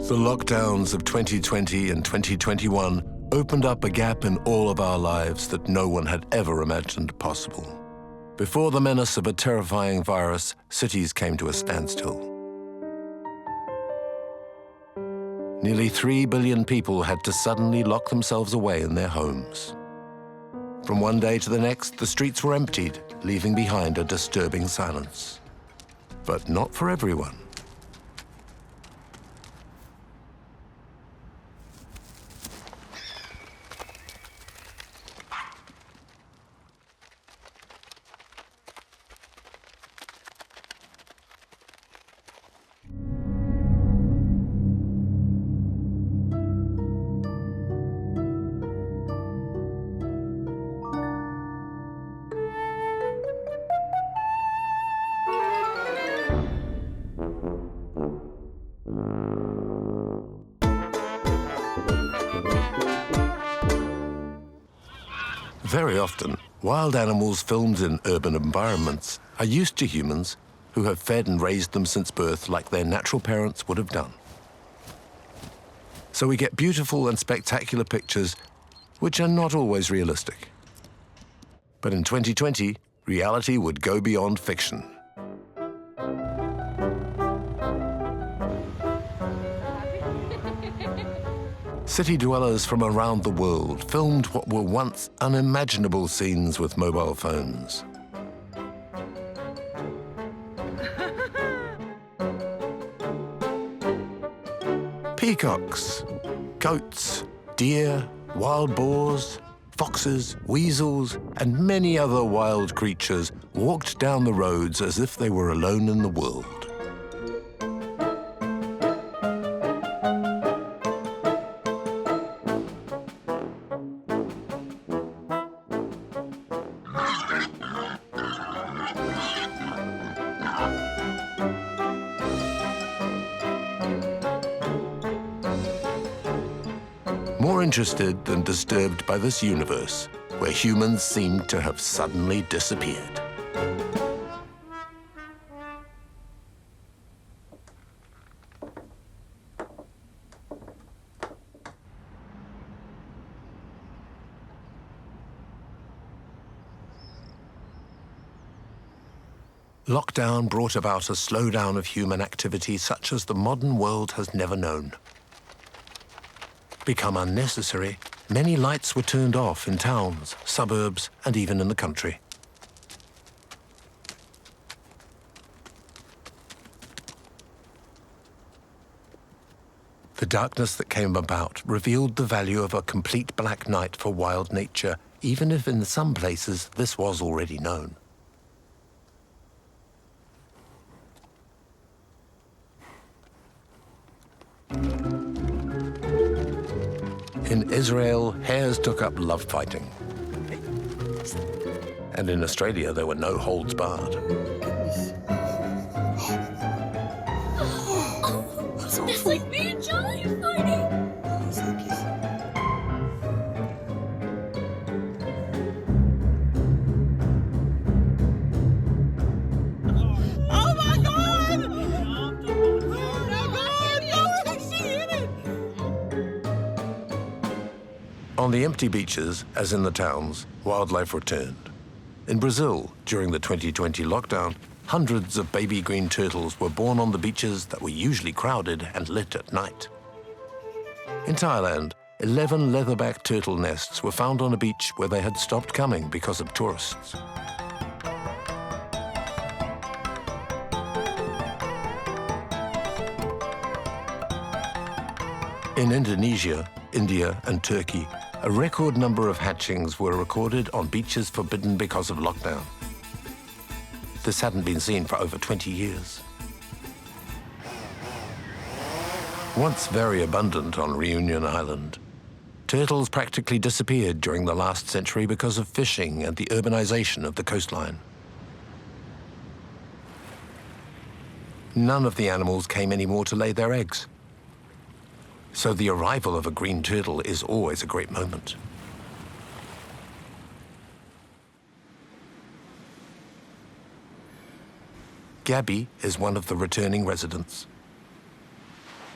The lockdowns of 2020 and 2021 opened up a gap in all of our lives that no one had ever imagined possible. Before the menace of a terrifying virus, cities came to a standstill. Nearly 3 billion people had to suddenly lock themselves away in their homes. From one day to the next, the streets were emptied, leaving behind a disturbing silence. But not for everyone. Very often, wild animals filmed in urban environments are used to humans who have fed and raised them since birth like their natural parents would have done. So we get beautiful and spectacular pictures which are not always realistic. But in 2020, reality would go beyond fiction. City dwellers from around the world filmed what were once unimaginable scenes with mobile phones. Peacocks, goats, deer, wild boars, foxes, weasels, and many other wild creatures walked down the roads as if they were alone in the world. More interested than disturbed by this universe, where humans seem to have suddenly disappeared. Lockdown brought about a slowdown of human activity such as the modern world has never known. Become unnecessary, many lights were turned off in towns, suburbs, and even in the country. The darkness that came about revealed the value of a complete black night for wild nature, even if in some places this was already known. In Israel, hares took up love fighting. And in Australia, there were no holds barred. It's like me and Johnny fighting. Oh my God! Oh my God! Yo, she hit it! On the empty beaches, as in the towns, wildlife returned. In Brazil, during the 2020 lockdown, hundreds of baby green turtles were born on the beaches that were usually crowded and lit at night. In Thailand, 11 leatherback turtle nests were found on a beach where they had stopped coming because of tourists. In Indonesia, India, and Turkey, a record number of hatchlings were recorded on beaches forbidden because of lockdown. This hadn't been seen for over 20 years. Once very abundant on Reunion Island, turtles practically disappeared during the last century because of fishing and the urbanization of the coastline. None of the animals came anymore to lay their eggs. So the arrival of a green turtle is always a great moment. Gabby is one of the returning residents.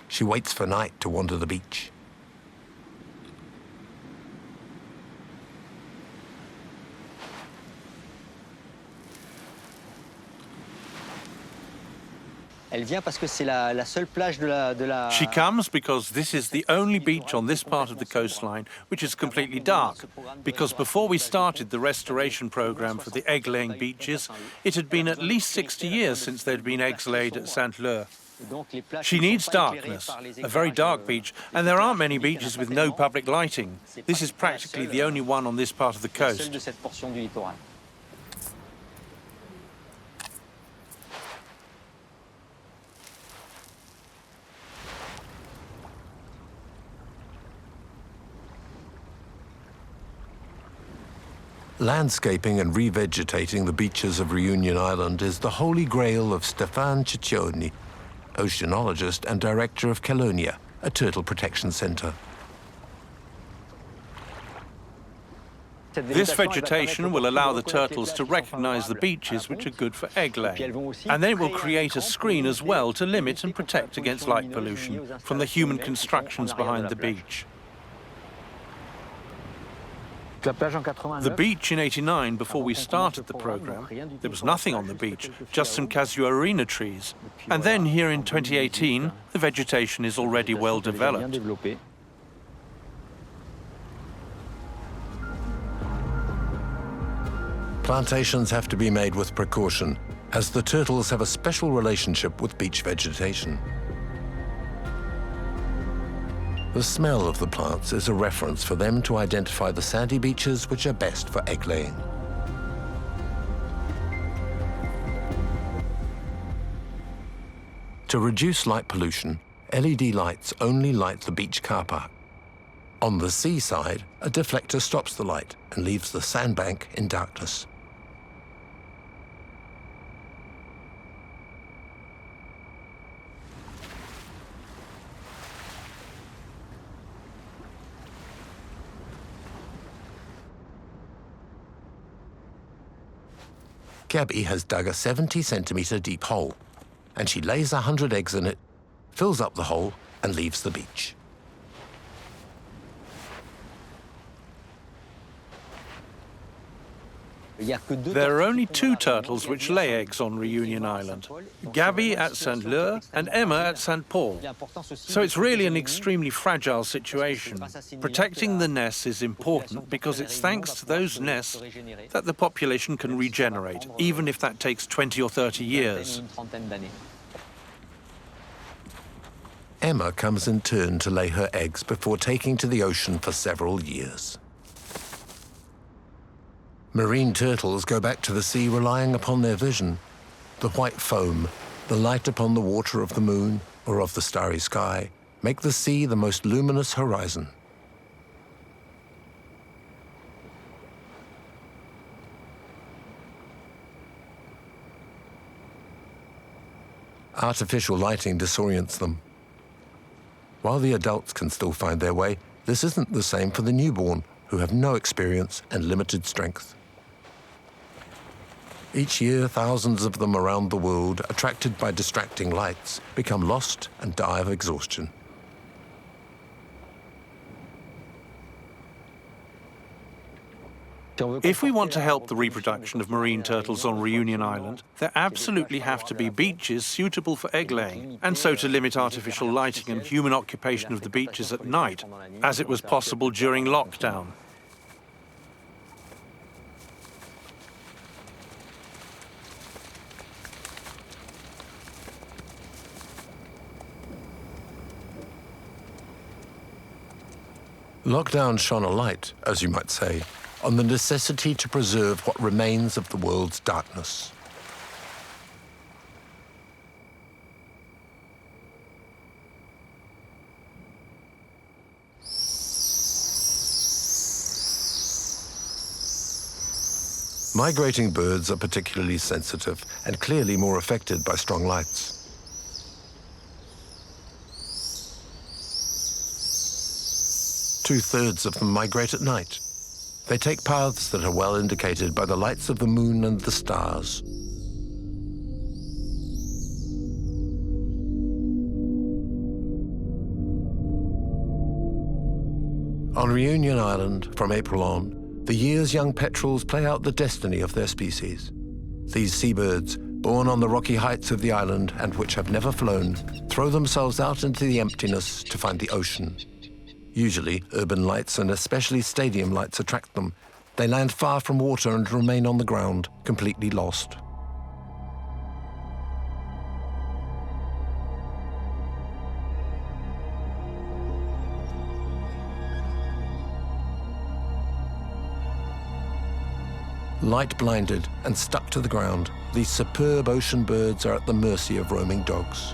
she waits for night to wander the beach. She comes because this is the only beach on this part of the coastline which is completely dark, because before we started the restoration program for the egg-laying beaches, it had been at least 60 years since there'd been eggs laid at Saint-Leu. She needs darkness, a very dark beach, and there aren't many beaches with no public lighting. This is practically the only one on this part of the coast. Landscaping and revegetating the beaches of Reunion Island is the holy grail of Stefan Ciccioni, oceanologist and director of Calonia, a turtle protection centre. This vegetation will allow the turtles to recognize the beaches which are good for egg laying, and then it will create a screen as well to limit and protect against light pollution from the human constructions behind the beach. The beach in '89, before we started the program, there was nothing on the beach, just some casuarina trees. And then here in 2018, the vegetation is already well developed. Plantations have to be made with precaution, as the turtles have a special relationship with beach vegetation. The smell of the plants is a reference for them to identify the sandy beaches which are best for egg laying. To reduce light pollution, LED lights only light the beach car park. On the seaside, a deflector stops the light and leaves the sandbank in darkness. Gabby has dug a 70-centimetre deep hole, and she lays 100 eggs in it, fills up the hole, and leaves the beach. There are only 2 turtles which lay eggs on Reunion Island, Gabby at Saint-Leu and Emma at St. Paul. So it's really an extremely fragile situation. Protecting the nests is important because it's thanks to those nests that the population can regenerate, even if that takes 20 or 30 years. Emma comes in turn to lay her eggs before taking to the ocean for several years. Marine turtles go back to the sea relying upon their vision. The white foam, the light upon the water of the moon or of the starry sky, make the sea the most luminous horizon. Artificial lighting disorients them. While the adults can still find their way, this isn't the same for the newborn, who have no experience and limited strength. Each year, thousands of them around the world, attracted by distracting lights, become lost and die of exhaustion. If we want to help the reproduction of marine turtles on Reunion Island, there absolutely have to be beaches suitable for egg laying, and so to limit artificial lighting and human occupation of the beaches at night, as it was possible during lockdown. Lockdown shone a light, as you might say, on the necessity to preserve what remains of the world's darkness. Migrating birds are particularly sensitive and clearly more affected by strong lights. Two-thirds of them migrate at night. They take paths that are well indicated by the lights of the moon and the stars. On Reunion Island, from April on, the year's young petrels play out the destiny of their species. These seabirds, born on the rocky heights of the island and which have never flown, throw themselves out into the emptiness to find the ocean. Usually, urban lights and especially stadium lights attract them. They land far from water and remain on the ground, completely lost. Light-blinded and stuck to the ground, these superb ocean birds are at the mercy of roaming dogs.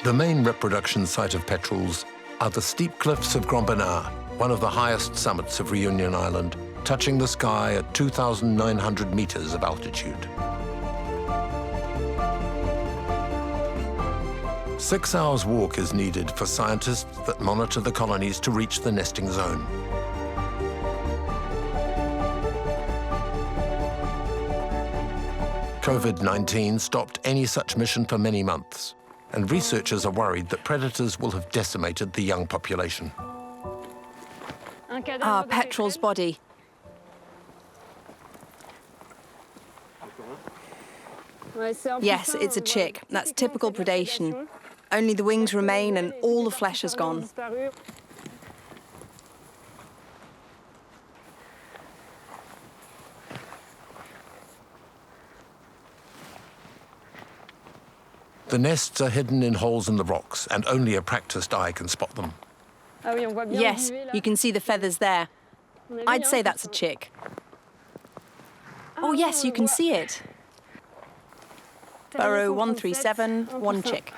The main reproduction site of petrels are the steep cliffs of Grand Bernard, one of the highest summits of Reunion Island, touching the sky at 2,900 meters of altitude. 6 hours walk is needed for scientists that monitor the colonies to reach the nesting zone. COVID-19 stopped any such mission for many months, and researchers are worried that predators will have decimated the young population. Petrel's body. Yes, it's a chick. That's typical predation. Only the wings remain and all the flesh has gone. The nests are hidden in holes in the rocks, and only a practiced eye can spot them. Yes, you can see the feathers there. I'd say that's a chick. Oh yes, you can see it. Burrow 137, one chick.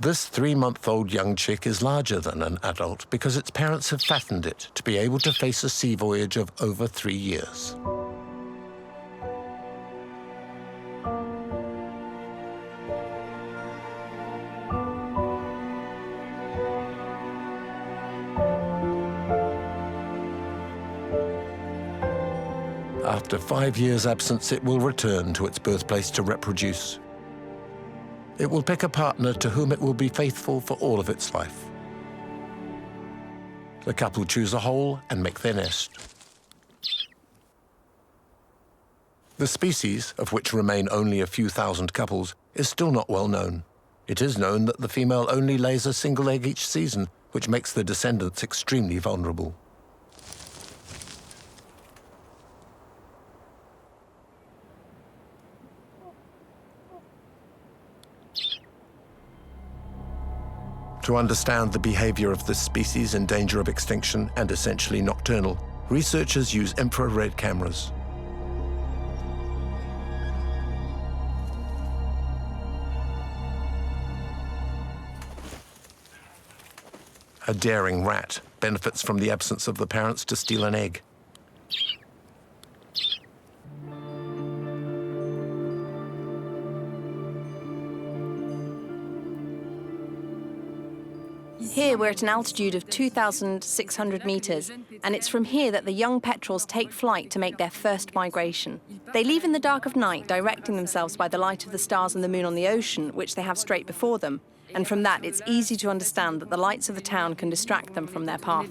This 3-month-old young chick is larger than an adult because its parents have fattened it to be able to face a sea voyage of over 3 years. After 5 years' absence, it will return to its birthplace to reproduce. It will pick a partner to whom it will be faithful for all of its life. The couple choose a hole and make their nest. The species, of which remain only a few thousand couples, is still not well known. It is known that the female only lays a single egg each season, which makes the descendants extremely vulnerable. To understand the behavior of this species in danger of extinction and essentially nocturnal, researchers use infrared cameras. A daring rat benefits from the absence of the parents to steal an egg. Here we're at an altitude of 2,600 meters, and it's from here that the young petrels take flight to make their first migration. They leave in the dark of night, directing themselves by the light of the stars and the moon on the ocean, which they have straight before them. And from that, it's easy to understand that the lights of the town can distract them from their path.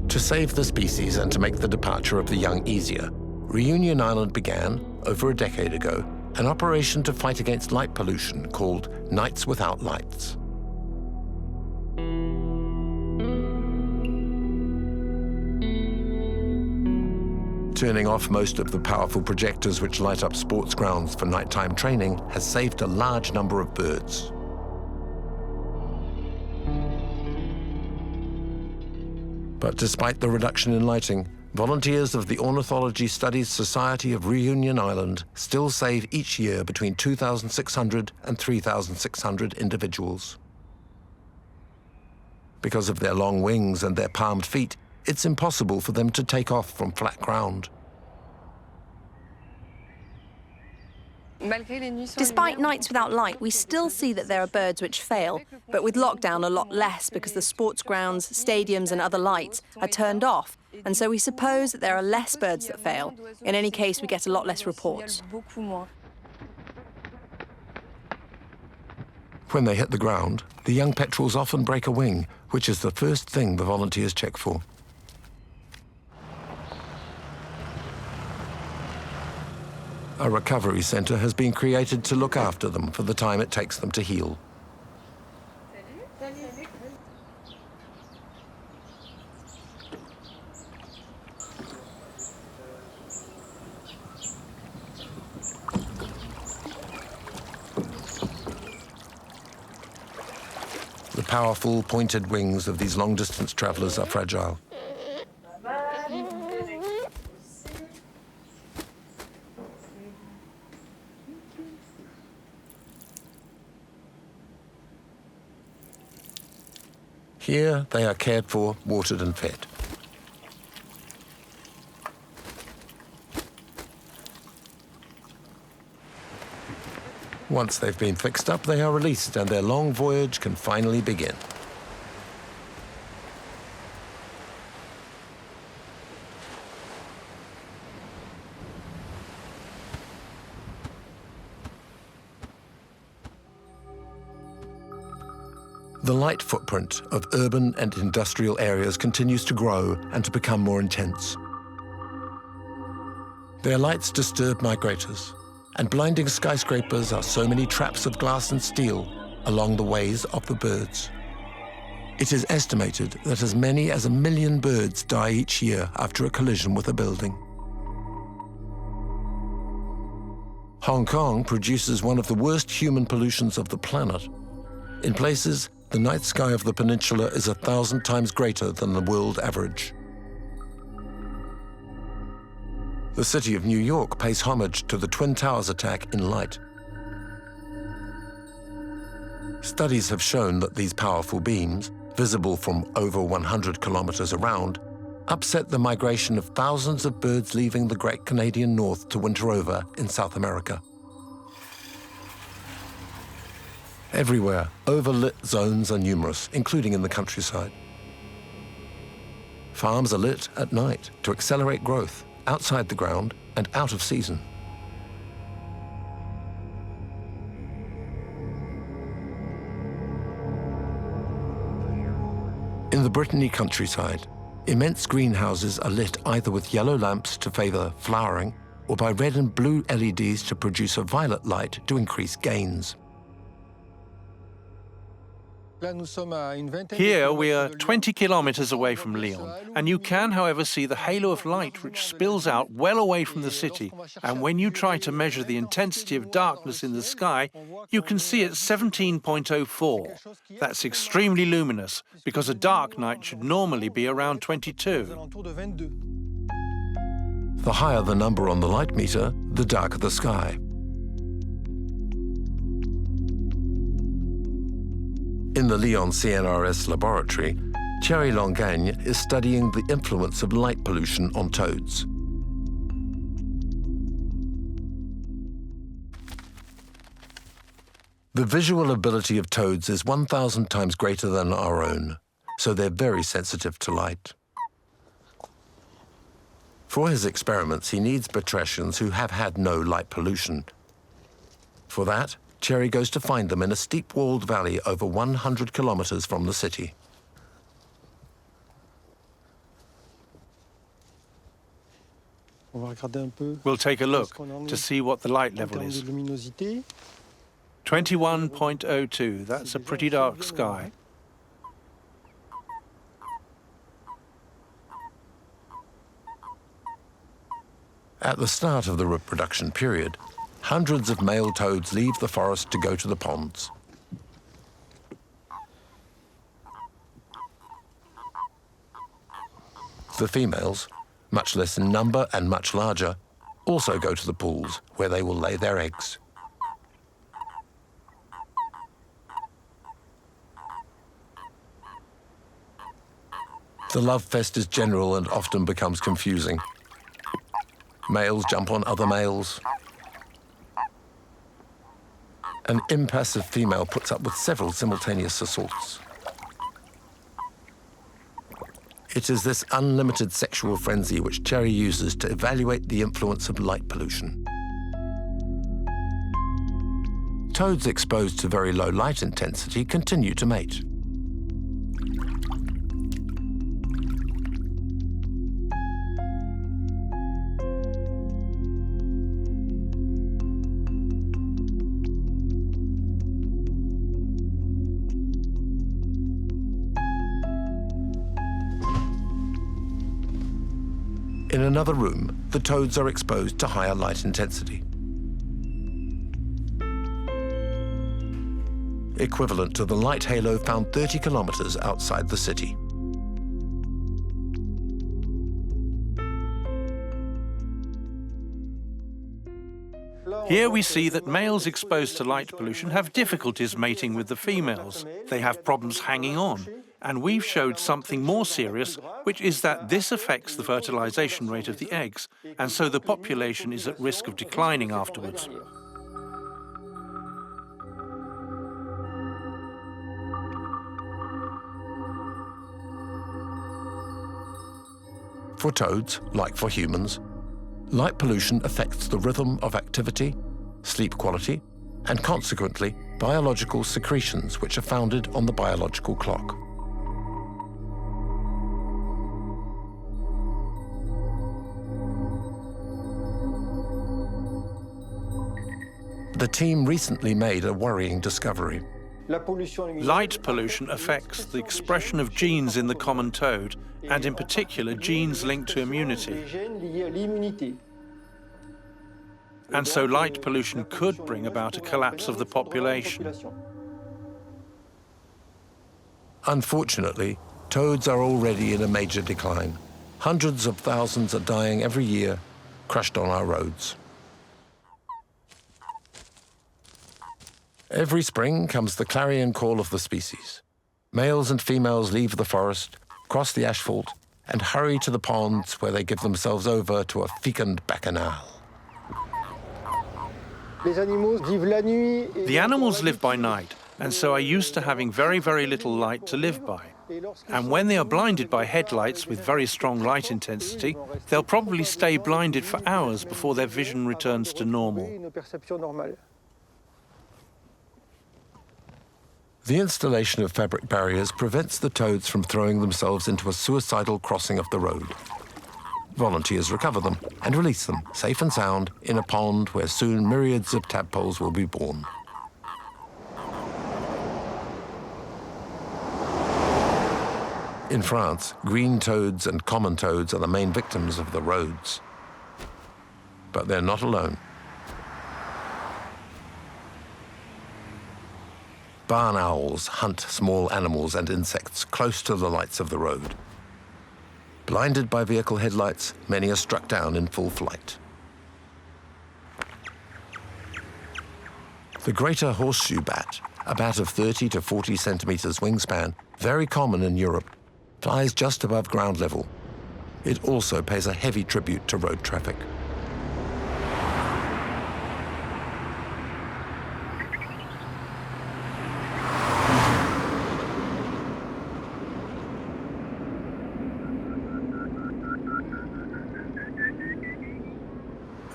To save the species and to make the departure of the young easier, Reunion Island began, over a decade ago, an operation to fight against light pollution called Nights Without Lights. Turning off most of the powerful projectors which light up sports grounds for nighttime training has saved a large number of birds. But despite the reduction in lighting, volunteers of the Ornithology Studies Society of Reunion Island still save each year between 2,600 and 3,600 individuals. Because of their long wings and their palmed feet, it's impossible for them to take off from flat ground. Despite nights without light, we still see that there are birds which fail, but with lockdown a lot less because the sports grounds, stadiums and other lights are turned off, and so we suppose that there are less birds that fail. In any case, we get a lot less reports. When they hit the ground, the young petrels often break a wing, which is the first thing the volunteers check for. A recovery centre has been created to look after them for the time it takes them to heal. The powerful, pointed wings of these long-distance travellers are fragile. Here, they are cared for, watered and fed. Once they've been fixed up, they are released and their long voyage can finally begin. The light footprint of urban and industrial areas continues to grow and to become more intense. Their lights disturb migrators, and blinding skyscrapers are so many traps of glass and steel along the ways of the birds. It is estimated that as many as 1 million birds die each year after a collision with a building. Hong Kong produces one of the worst human pollutions of the planet. In places, the night sky of the peninsula is 1,000 times greater than the world average. The city of New York pays homage to the Twin Towers attack in light. Studies have shown that these powerful beams, visible from over 100 kilometers around, upset the migration of thousands of birds leaving the Great Canadian North to winter over in South America. Everywhere, overlit zones are numerous, including in the countryside. Farms are lit at night to accelerate growth, outside the ground and out of season. In the Brittany countryside, immense greenhouses are lit either with yellow lamps to favour flowering or by red and blue LEDs to produce a violet light to increase gains. Here we are 20 kilometers away from Lyon, and you can, however, see the halo of light which spills out well away from the city. And when you try to measure the intensity of darkness in the sky, you can see it 17.04. That's extremely luminous, because a dark night should normally be around 22. The higher the number on the light meter, the darker the sky. In the Lyon CNRS laboratory, Thierry is studying the influence of light pollution on toads. The visual ability of toads is 1,000 times greater than our own, so they're very sensitive to light. For his experiments, he needs batrachians who have had no light pollution. For that, Thierry goes to find them in a steep-walled valley over 100 kilometers from the city. We'll take a look to see what the light level is. 21.02, that's a pretty dark sky. At the start of the reproduction period, hundreds of male toads leave the forest to go to the ponds. The females, much less in number and much larger, also go to the pools, where they will lay their eggs. The love fest is general and often becomes confusing. Males jump on other males. An impassive female puts up with several simultaneous assaults. It is this unlimited sexual frenzy which Thierry uses to evaluate the influence of light pollution. Toads exposed to very low light intensity continue to mate. In another room, the toads are exposed to higher light intensity. Equivalent to the light halo found 30 kilometers outside the city. Here we see that males exposed to light pollution have difficulties mating with the females. They have problems hanging on. And we've showed something more serious, which is that this affects the fertilization rate of the eggs, and so the population is at risk of declining afterwards. For toads, like for humans, light pollution affects the rhythm of activity, sleep quality, and consequently, biological secretions which are founded on the biological clock. The team recently made a worrying discovery. Light pollution affects the expression of genes in the common toad, and in particular genes linked to immunity. And so light pollution could bring about a collapse of the population. Unfortunately, toads are already in a major decline. Hundreds of thousands are dying every year, crushed on our roads. Every spring comes the clarion call of the species. Males and females leave the forest, cross the asphalt, and hurry to the ponds where they give themselves over to a fecund bacchanal. The animals live by night, and so are used to having very, very little light to live by. And when they are blinded by headlights with very strong light intensity, they'll probably stay blinded for hours before their vision returns to normal. The installation of fabric barriers prevents the toads from throwing themselves into a suicidal crossing of the road. Volunteers recover them and release them, safe and sound, in a pond where soon myriads of tadpoles will be born. In France, green toads and common toads are the main victims of the roads. But they're not alone. Barn owls hunt small animals and insects close to the lights of the road. Blinded by vehicle headlights, many are struck down in full flight. The greater horseshoe bat, a bat of 30 to 40 centimeters wingspan, very common in Europe, flies just above ground level. It also pays a heavy tribute to road traffic.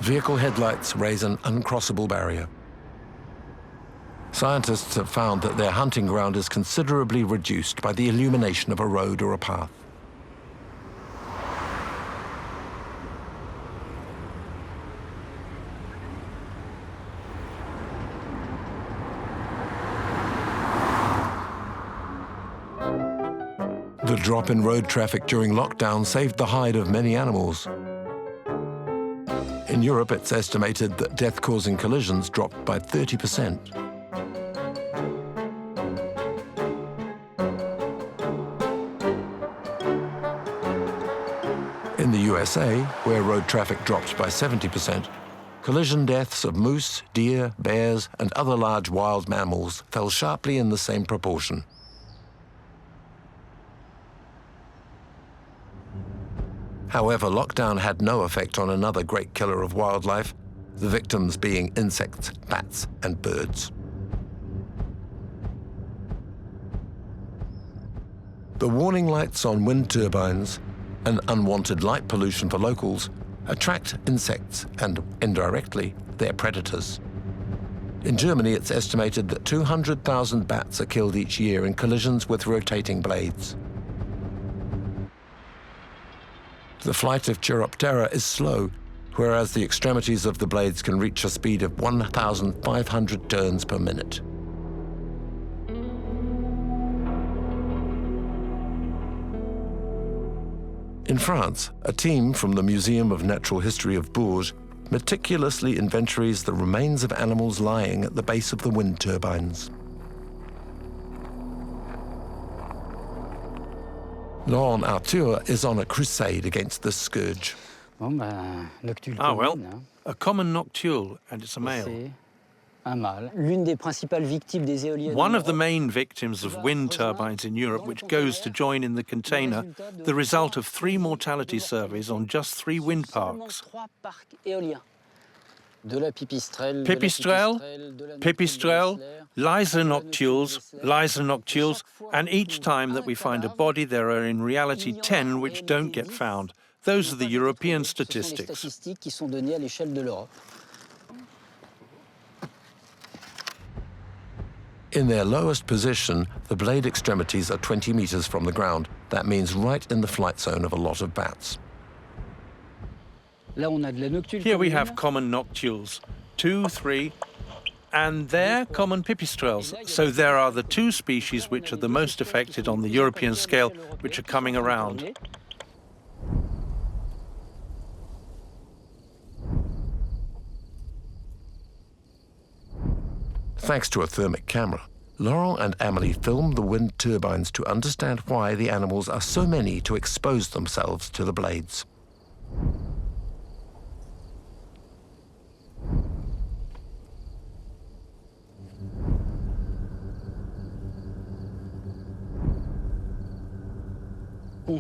Vehicle headlights raise an uncrossable barrier. Scientists have found that their hunting ground is considerably reduced by the illumination of a road or a path. The drop in road traffic during lockdown saved the hide of many animals. In Europe, it's estimated that death-causing collisions dropped by 30%. In the USA, where road traffic dropped by 70%, collision deaths of moose, deer, bears, and other large wild mammals fell sharply in the same proportion. However, lockdown had no effect on another great killer of wildlife, the victims being insects, bats, and birds. The warning lights on wind turbines and unwanted light pollution for locals attract insects and, indirectly, their predators. In Germany, it's estimated that 200,000 bats are killed each year in collisions with rotating blades. The flight of Chiroptera is slow, whereas the extremities of the blades can reach a speed of 1,500 turns per minute. In France, a team from the Museum of Natural History of Bourges meticulously inventories the remains of animals lying at the base of the wind turbines. Laurent Arthur is on a crusade against this scourge. Ah, well, a common noctule, and it's a male. One of the main victims of wind turbines in Europe, which goes to join in the container, the result of 3 mortality surveys on just 3 wind parks. Pipistrelle, Lysa noctules, and each time that we find a body, there are in reality 10 which don't get found. Those are the European statistics. In their lowest position, the blade extremities are 20 meters from the ground. That means right in the flight zone of a lot of bats. Here we have common noctules, 2, 3, and there common pipistrelles. So there are the 2 species which are the most affected on the European scale, which are coming around. Thanks to a thermic camera, Laurent and Amélie filmed the wind turbines to understand why the animals are so many to expose themselves to the blades.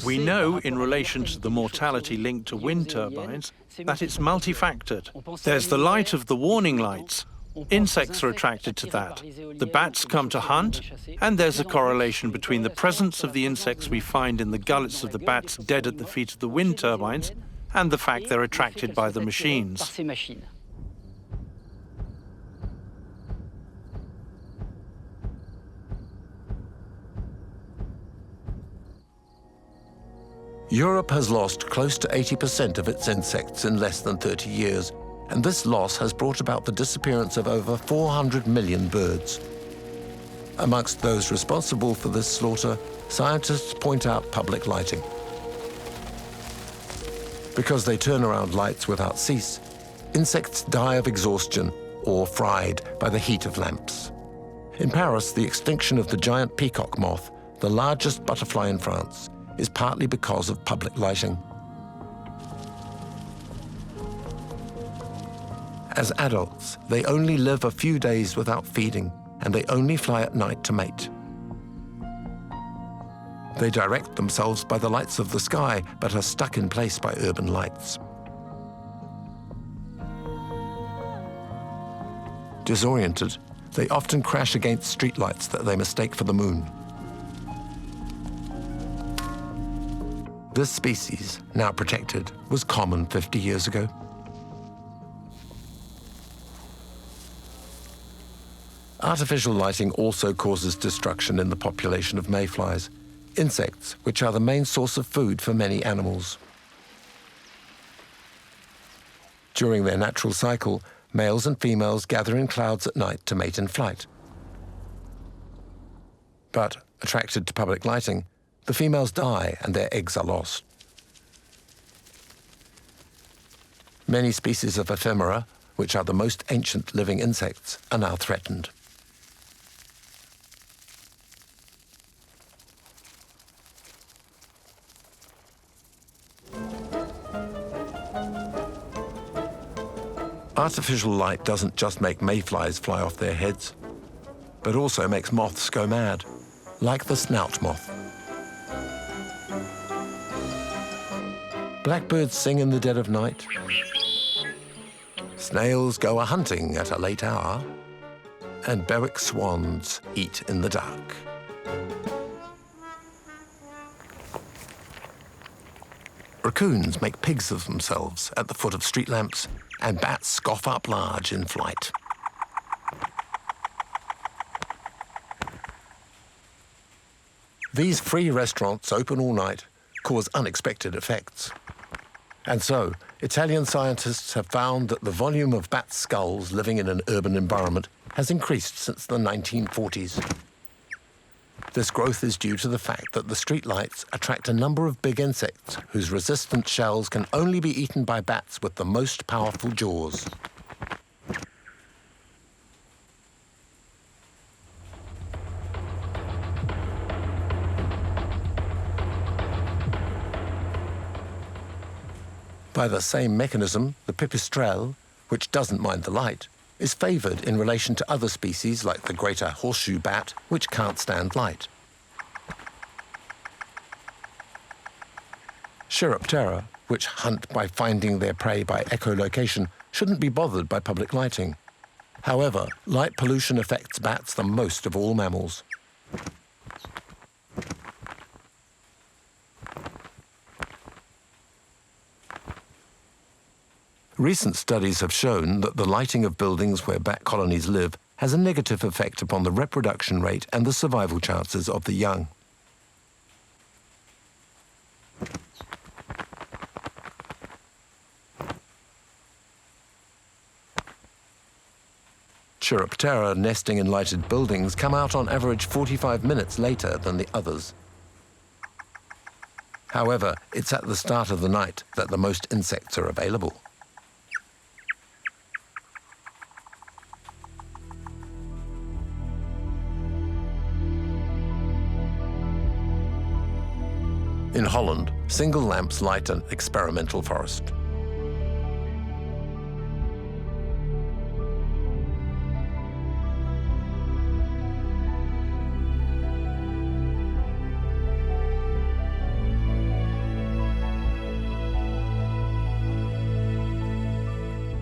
We know, in relation to the mortality linked to wind turbines, that it's multifactored. There's the light of the warning lights. Insects are attracted to that. The bats come to hunt, and there's a correlation between the presence of the insects we find in the gullets of the bats dead at the feet of the wind turbines and the fact they're attracted by the machines. Europe has lost close to 80% of its insects in less than 30 years, and this loss has brought about the disappearance of over 400 million birds. Amongst those responsible for this slaughter, scientists point out public lighting. Because they turn around lights without cease, insects die of exhaustion or fried by the heat of lamps. In Paris, the extinction of the giant peacock moth, the largest butterfly in France, is partly because of public lighting. As adults, they only live a few days without feeding, and they only fly at night to mate. They direct themselves by the lights of the sky, but are stuck in place by urban lights. Disoriented, they often crash against streetlights that they mistake for the moon. This species, now protected, was common 50 years ago. Artificial lighting also causes destruction in the population of mayflies, insects which are the main source of food for many animals. During their natural cycle, males and females gather in clouds at night to mate in flight. But, attracted to public lighting, the females die and their eggs are lost. Many species of ephemera, which are the most ancient living insects, are now threatened. Artificial light doesn't just make mayflies fly off their heads, but also makes moths go mad, like the snout moth. Blackbirds sing in the dead of night. Snails go a-hunting at a late hour. And Berwick swans eat in the dark. Raccoons make pigs of themselves at the foot of street lamps, and bats scoff up large in flight. These free restaurants, open all night, cause unexpected effects. And so, Italian scientists have found that the volume of bat skulls living in an urban environment has increased since the 1940s. This growth is due to the fact that the streetlights attract a number of big insects whose resistant shells can only be eaten by bats with the most powerful jaws. By the same mechanism, the pipistrelle, which doesn't mind the light, is favoured in relation to other species like the greater horseshoe bat, which can't stand light. Chiroptera, which hunt by finding their prey by echolocation, shouldn't be bothered by public lighting. However, light pollution affects bats the most of all mammals. Recent studies have shown that the lighting of buildings where bat colonies live has a negative effect upon the reproduction rate and the survival chances of the young. Chiroptera nesting in lighted buildings come out on average 45 minutes later than the others. However, it's at the start of the night that the most insects are available. In Holland, single lamps light an experimental forest.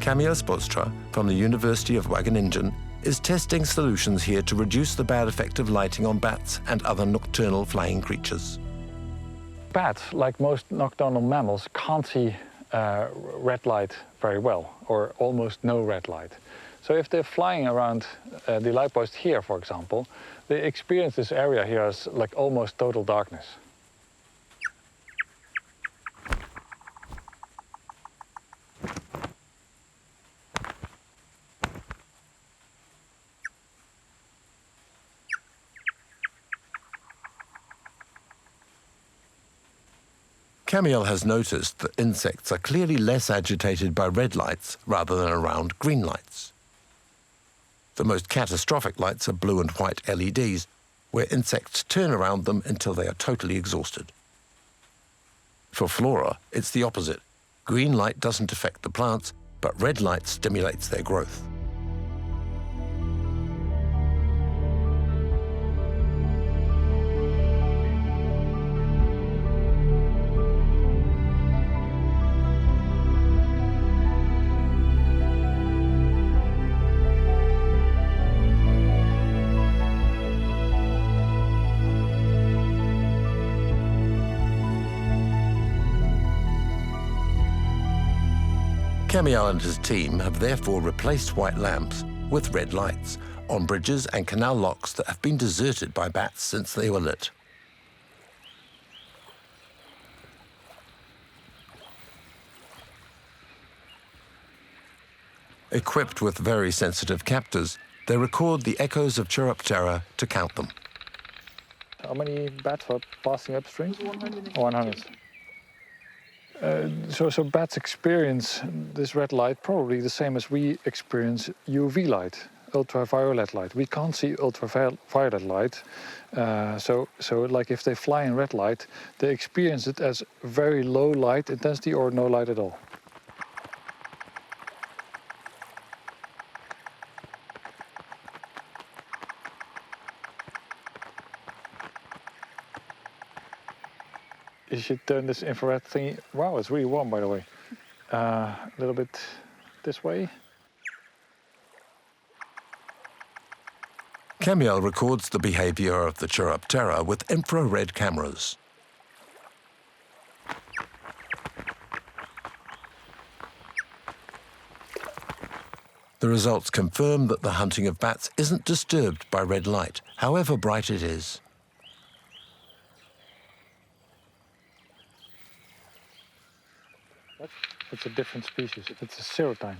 Camille Spoelstra from the University of Wageningen is testing solutions here to reduce the bad effect of lighting on bats and other nocturnal flying creatures. Bats, like most nocturnal mammals, can't see red light very well, or almost no red light. So if they're flying around the light post here, for example, they experience this area here as like almost total darkness. Camille has noticed that insects are clearly less agitated by red lights rather than around green lights. The most catastrophic lights are blue and white LEDs, where insects turn around them until they are totally exhausted. For flora, it's the opposite. Green light doesn't affect the plants, but red light stimulates their growth. Camille and his team have therefore replaced white lamps with red lights on bridges and canal locks that have been deserted by bats since they were lit. Equipped with very sensitive captors, they record the echoes of Chiroptera to count them. How many bats are passing upstream? 100. So bats experience this red light probably the same as we experience UV light, ultraviolet light. We can't see ultraviolet light, so like if they fly in red light, they experience it as very low light intensity or no light at all. you should turn this infrared thingy. Wow, it's really warm, by the way. A little bit this way. Camiel records the behavior of the Chiroptera with infrared cameras. The results confirm that the hunting of bats isn't disturbed by red light, however bright it is. It's a different species. It's a serotine.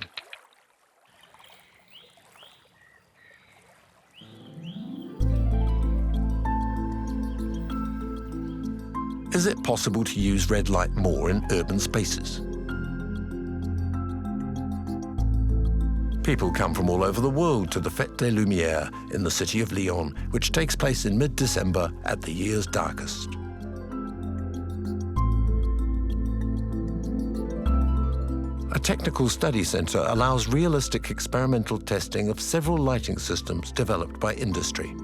Is it possible to use red light more in urban spaces? People come from all over the world to the Fête des Lumières in the city of Lyon, which takes place in mid-December at the year's darkest. A technical study centre allows realistic experimental testing of several lighting systems developed by industry.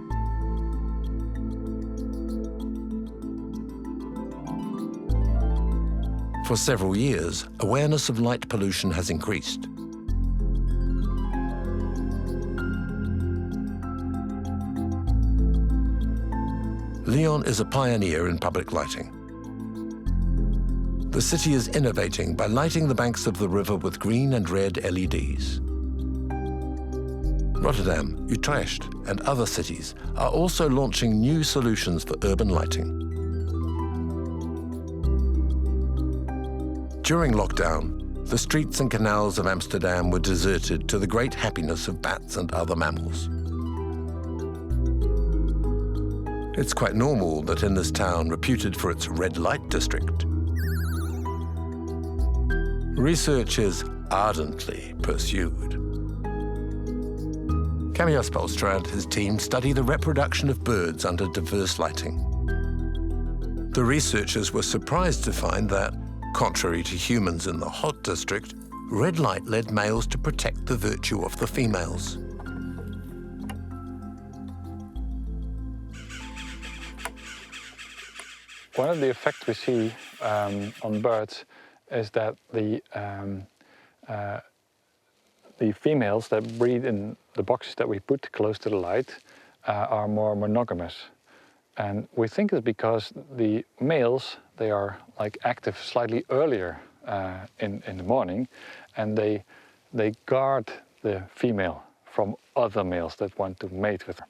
For several years, awareness of light pollution has increased. Lyon is a pioneer in public lighting. The city is innovating by lighting the banks of the river with green and red LEDs. Rotterdam, Utrecht, and other cities are also launching new solutions for urban lighting. During lockdown, the streets and canals of Amsterdam were deserted to the great happiness of bats and other mammals. It's quite normal that in this town, reputed for its red light district, research is ardently pursued. Camille Spolstra and his team study the reproduction of birds under diverse lighting. The researchers were surprised to find that, contrary to humans in the hot district, red light led males to protect the virtue of the females. One of the effects we see on birds is that the females that breed in the boxes that we put close to the light are more monogamous. And we think it's because the males, they are like active slightly earlier in the morning, and they guard the female from other males that want to mate with her.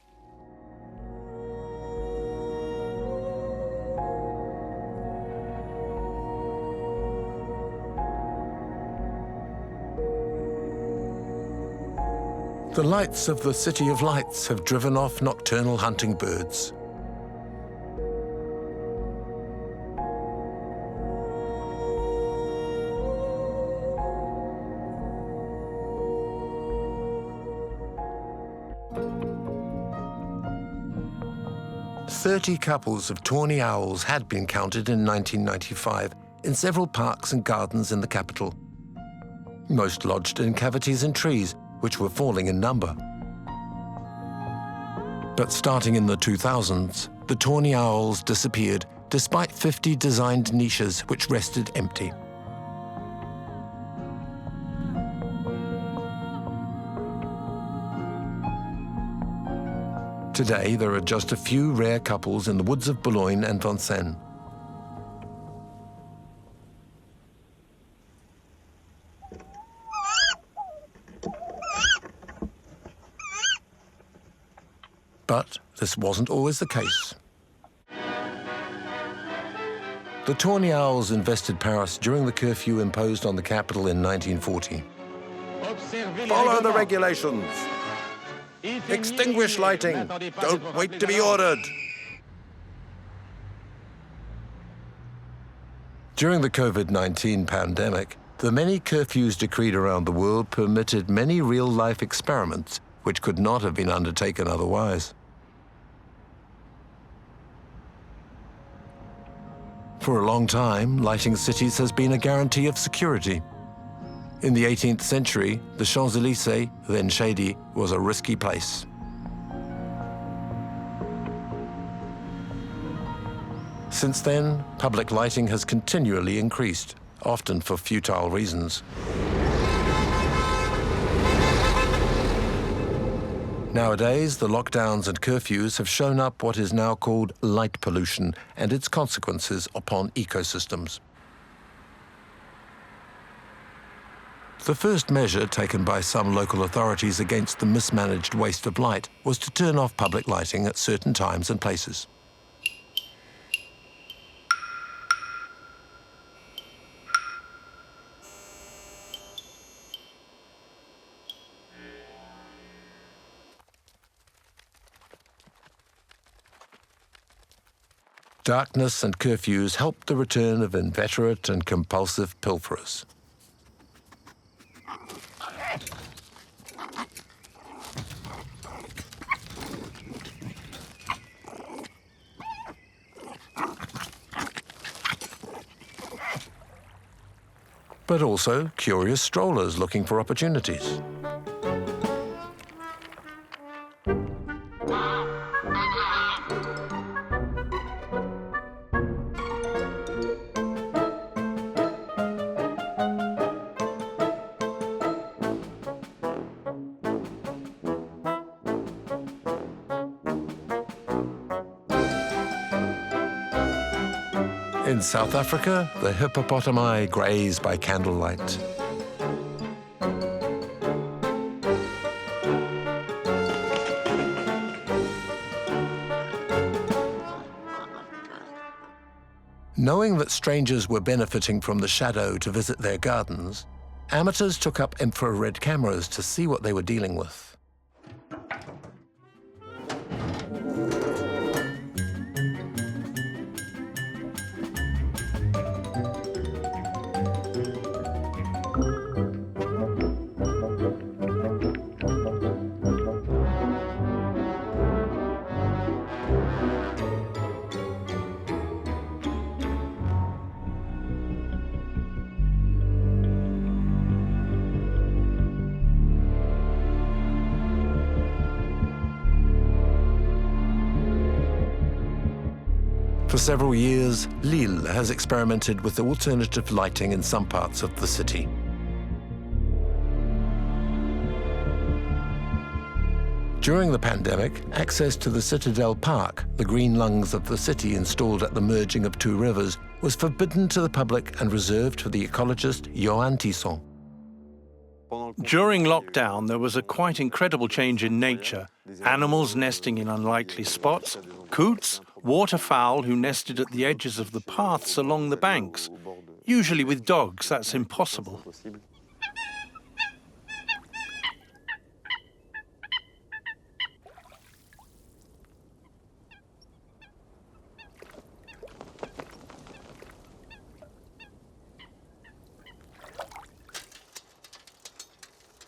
The lights of the City of Lights have driven off nocturnal hunting birds. "30 couples of tawny owls had been counted in 1995 in several parks and gardens in the capital. Most lodged in cavities in trees, which were falling in number. But starting in the 2000s, the tawny owls disappeared despite 50 designed niches which rested empty. Today, there are just a few rare couples in the woods of Boulogne and Vincennes. But this wasn't always the case. The tawny owls invested Paris during the curfew imposed on the capital in 1940. Follow the regulations. Extinguish lighting. Don't wait to be ordered. During the COVID-19 pandemic, the many curfews decreed around the world permitted many real-life experiments which could not have been undertaken otherwise. For a long time, lighting cities has been a guarantee of security. In the 18th century, the Champs-Élysées, then shady, was a risky place. Since then, public lighting has continually increased, often for futile reasons. Nowadays, the lockdowns and curfews have shown up what is now called light pollution and its consequences upon ecosystems. The first measure taken by some local authorities against the mismanaged waste of light was to turn off public lighting at certain times and places. Darkness and curfews helped the return of inveterate and compulsive pilferers. But also curious strollers looking for opportunities. In South Africa, the hippopotami graze by candlelight. Knowing that strangers were benefiting from the shadow to visit their gardens, amateurs took up infrared cameras to see what they were dealing with. For several years, Lille has experimented with alternative lighting in some parts of the city. During the pandemic, access to the Citadel Park, the green lungs of the city installed at the merging of two rivers, was forbidden to the public and reserved for the ecologist Johan Tisson. During lockdown, there was a quite incredible change in nature. Animals nesting in unlikely spots, coots, waterfowl who nested at the edges of the paths along the banks. Usually with dogs, that's impossible.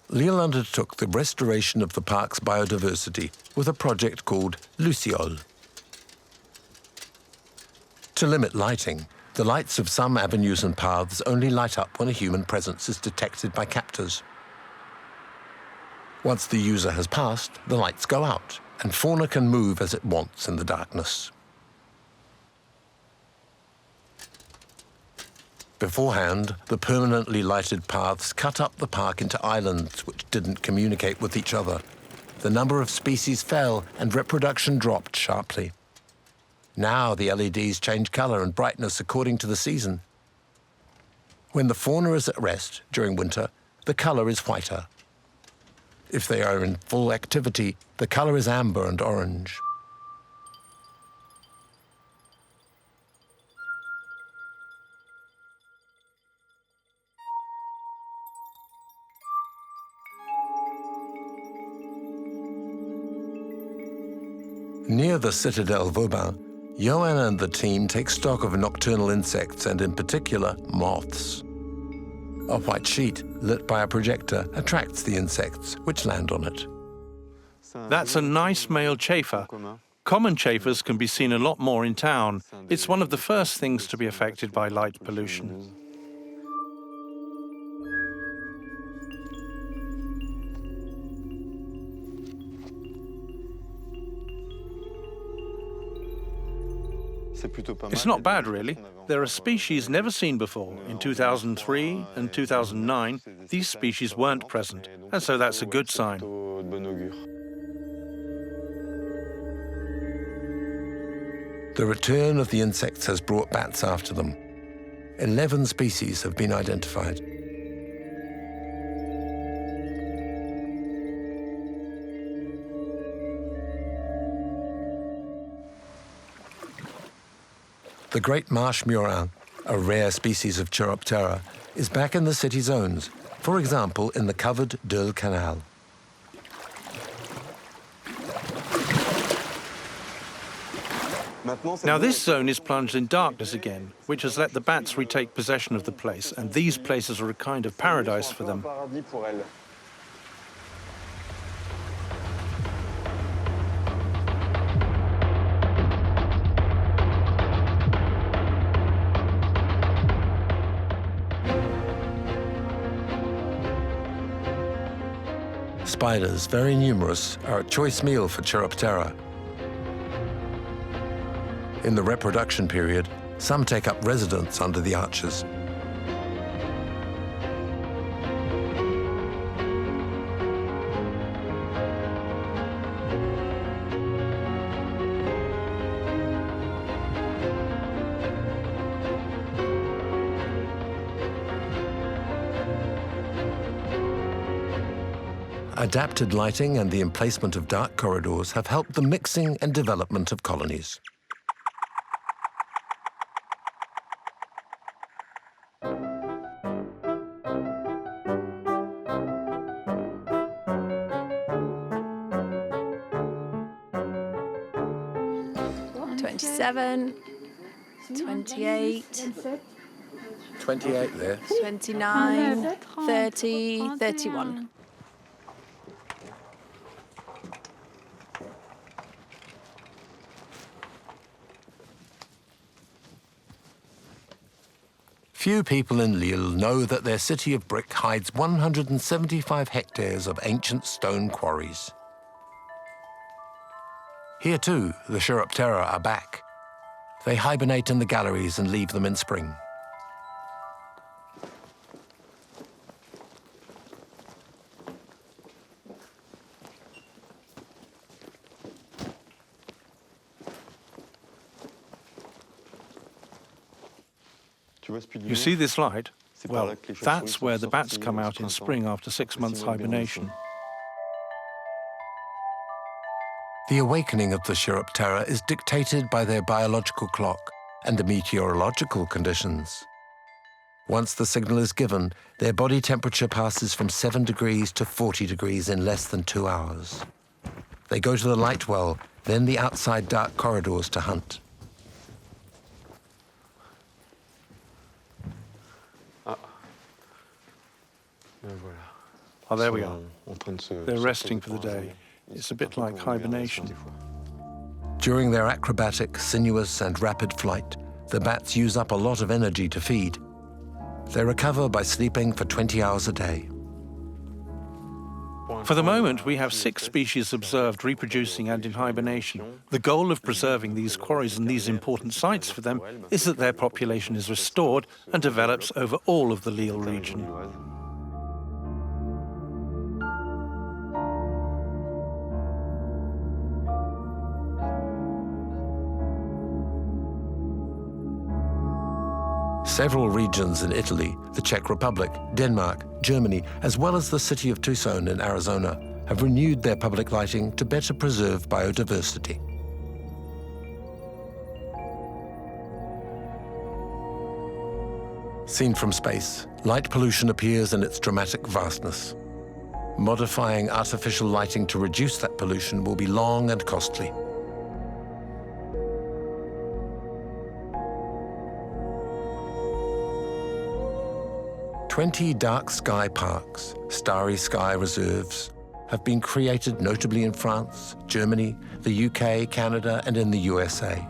Lille undertook the restoration of the park's biodiversity with a project called Luciole. To limit lighting, the lights of some avenues and paths only light up when a human presence is detected by captors. Once the user has passed, the lights go out, and fauna can move as it wants in the darkness. Beforehand, the permanently lighted paths cut up the park into islands which didn't communicate with each other. The number of species fell and reproduction dropped sharply. Now the LEDs change color and brightness according to the season. When the fauna is at rest during winter, the color is whiter. If they are in full activity, the color is amber and orange. Near the Citadel Vauban, Johan and the team take stock of nocturnal insects and in particular moths. A white sheet lit by a projector attracts the insects which land on it. That's a nice male chafer. Common chafers can be seen a lot more in town. It's one of the first things to be affected by light pollution. It's not bad, really. There are species never seen before. In 2003 and 2009, these species weren't present, and so that's a good sign. The return of the insects has brought bats after them. 11 species have been identified. The great marsh murrain, a rare species of Chiroptera, is back in the city zones, for example in the covered Deul Canal. Now this zone is plunged in darkness again, which has let the bats retake possession of the place, and these places are a kind of paradise for them. Spiders, very numerous, are a choice meal for Chiroptera. In the reproduction period, some take up residence under the arches. Adapted lighting and the emplacement of dark corridors have helped the mixing and development of colonies. Seven, 28, 28 there. 29, 30, 31. Few people in Lille know that their city of brick hides 175 hectares of ancient stone quarries. Here too, the Chiroptera are back. They hibernate in the galleries and leave them in spring. You see this light? Well, that's where the bats come out in spring after 6 months hibernation. The awakening of the Chiroptera is dictated by their biological clock and the meteorological conditions. Once the signal is given, their body temperature passes from 7 degrees to 40 degrees in less than 2 hours. They go to the light well, then the outside dark corridors to hunt. Oh, there we are. They're resting for the day. It's a bit like hibernation. During their acrobatic, sinuous and rapid flight, the bats use up a lot of energy to feed. They recover by sleeping for 20 hours a day. For the moment, we have 6 species observed reproducing and in hibernation. The goal of preserving these quarries and these important sites for them is that their population is restored and develops over all of the Lille region. Several regions in Italy, the Czech Republic, Denmark, Germany, as well as the city of Tucson in Arizona, have renewed their public lighting to better preserve biodiversity. Seen from space, light pollution appears in its dramatic vastness. Modifying artificial lighting to reduce that pollution will be long and costly. "20 dark sky parks, starry sky reserves, have been created notably in France, Germany, the UK, Canada, and in the USA.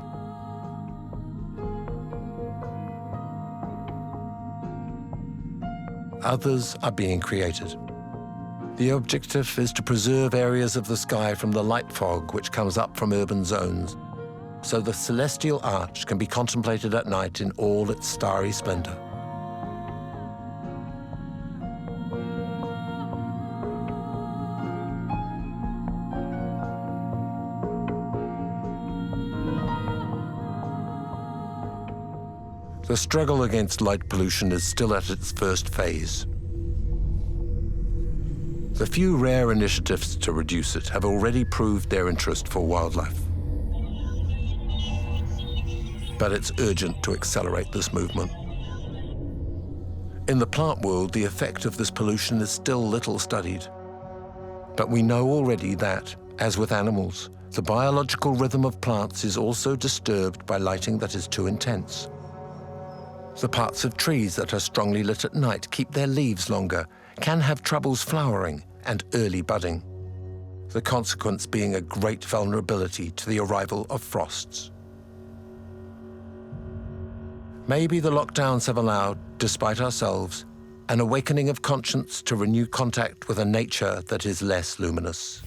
Others are being created. The objective is to preserve areas of the sky from the light fog which comes up from urban zones, so the celestial arch can be contemplated at night in all its starry splendor. The struggle against light pollution is still at its first phase. The few rare initiatives to reduce it have already proved their interest for wildlife. But it's urgent to accelerate this movement. In the plant world, the effect of this pollution is still little studied. But we know already that, as with animals, the biological rhythm of plants is also disturbed by lighting that is too intense. The parts of trees that are strongly lit at night keep their leaves longer, can have troubles flowering and early budding, the consequence being a great vulnerability to the arrival of frosts. Maybe the lockdowns have allowed, despite ourselves, an awakening of conscience to renew contact with a nature that is less luminous.